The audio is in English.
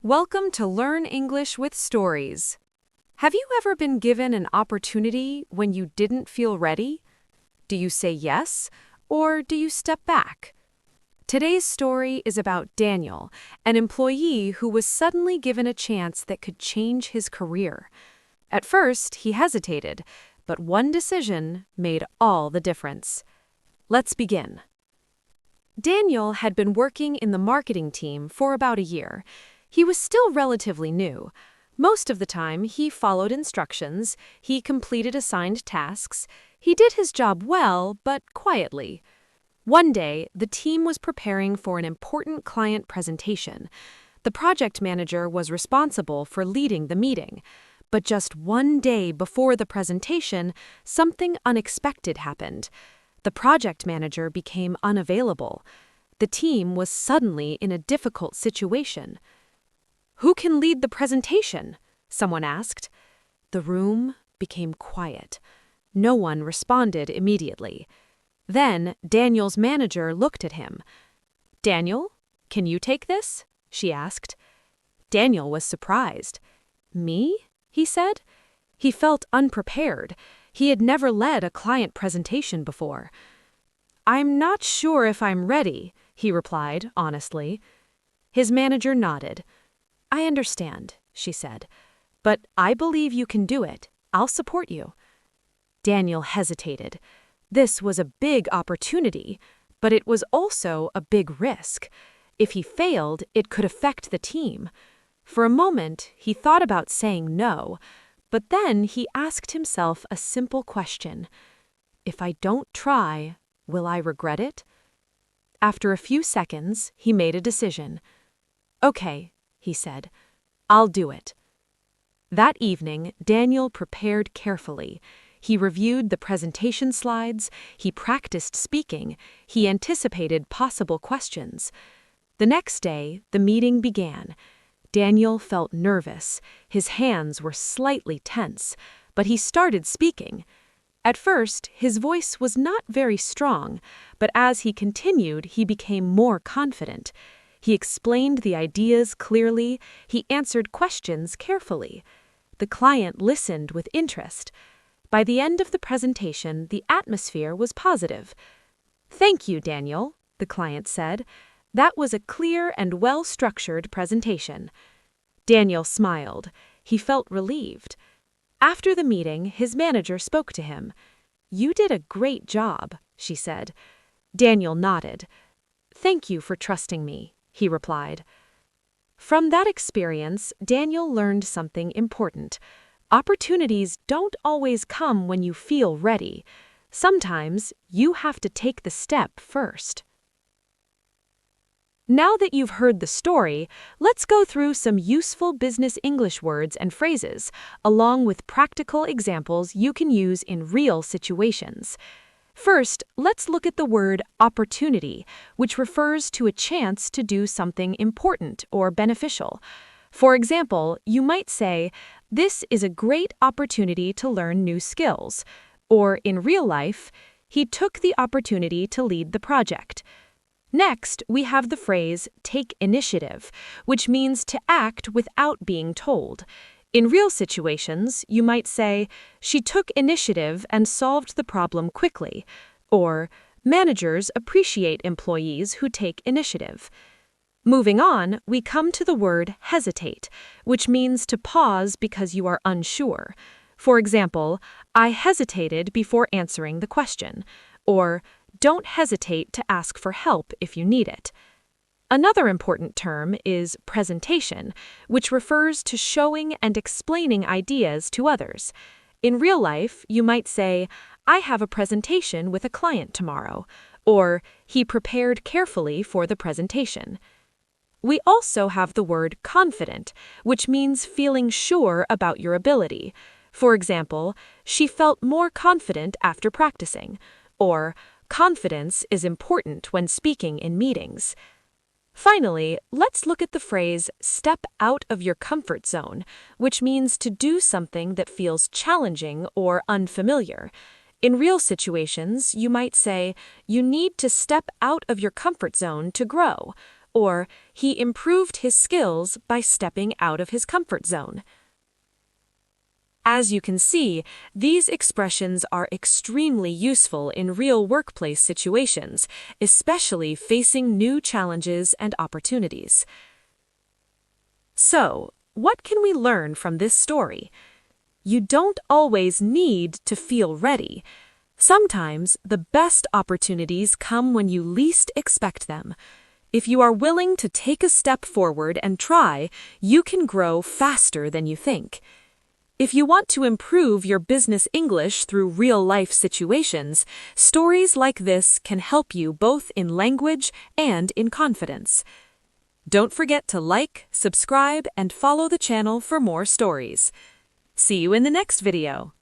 Welcome to Learn English with Stories. Have you ever been given an opportunity when you didn't feel ready? Do you say yes, or do you step back? Today's story is about Daniel, an employee who was suddenly given a chance that could change his career. At first, he hesitated, but one decision made all the difference. Let's begin. Daniel had been working in the marketing team for about a year. He was still relatively new. Most of the time, he followed instructions, he completed assigned tasks, he did his job well, but quietly. One day, the team was preparing for an important client presentation. The project manager was responsible for leading the meeting. But just one day before the presentation, something unexpected happened. The project manager became unavailable. The team was suddenly in a difficult situation. "Who can lead the presentation?" someone asked. The room became quiet. No one responded immediately. Then Daniel's manager looked at him. "Daniel, can you take this?" she asked. Daniel was surprised. "Me?" he said. He felt unprepared. He had never led a client presentation before. "I'm not sure if I'm ready," he replied honestly. His manager nodded. "I understand," she said, "but I believe you can do it. I'll support you." Daniel hesitated. This was a big opportunity, but it was also a big risk. If he failed, it could affect the team. For a moment, he thought about saying no, but then he asked himself a simple question. If I don't try, will I regret it? After a few seconds, he made a decision. "Okay," he said, "I'll do it." That evening, Daniel prepared carefully. He reviewed the presentation slides, he practiced speaking, he anticipated possible questions. The next day, the meeting began. Daniel felt nervous. His hands were slightly tense, but he started speaking. At first, his voice was not very strong, but as he continued, he became more confident. He explained the ideas clearly, he answered questions carefully. The client listened with interest. By the end of the presentation, the atmosphere was positive. "Thank you, Daniel," the client said. "That was a clear and well-structured presentation." Daniel smiled. He felt relieved. After the meeting, his manager spoke to him. "You did a great job," she said. Daniel nodded. "Thank you for trusting me," he replied. From that experience, Daniel learned something important. Opportunities don't always come when you feel ready. Sometimes you have to take the step first. Now that you've heard the story, let's go through some useful business English words and phrases, along with practical examples you can use in real situations. First, let's look at the word opportunity, which refers to a chance to do something important or beneficial. For example, you might say, "This is a great opportunity to learn new skills." Or in real life, "He took the opportunity to lead the project." Next, we have the phrase take initiative, which means to act without being told. In real situations, you might say, "She took initiative and solved the problem quickly," or "Managers appreciate employees who take initiative." Moving on, we come to the word hesitate, which means to pause because you are unsure. For example, "I hesitated before answering the question," or "Don't hesitate to ask for help if you need it." Another important term is presentation, which refers to showing and explaining ideas to others. In real life, you might say, "I have a presentation with a client tomorrow," or "He prepared carefully for the presentation." We also have the word confident, which means feeling sure about your ability. For example, "She felt more confident after practicing," or "Confidence is important when speaking in meetings." Finally, let's look at the phrase step out of your comfort zone, which means to do something that feels challenging or unfamiliar. In real situations, you might say, "You need to step out of your comfort zone to grow," or he improved his skills by stepping out of his comfort zone. As you can see, these expressions are extremely useful in real workplace situations, especially facing new challenges and opportunities. So, what can we learn from this story? You don't always need to feel ready. Sometimes the best opportunities come when you least expect them. If you are willing to take a step forward and try, you can grow faster than you think. If you want to improve your business English through real-life situations, stories like this can help you both in language and in confidence. Don't forget to like, subscribe, and follow the channel for more stories. See you in the next video.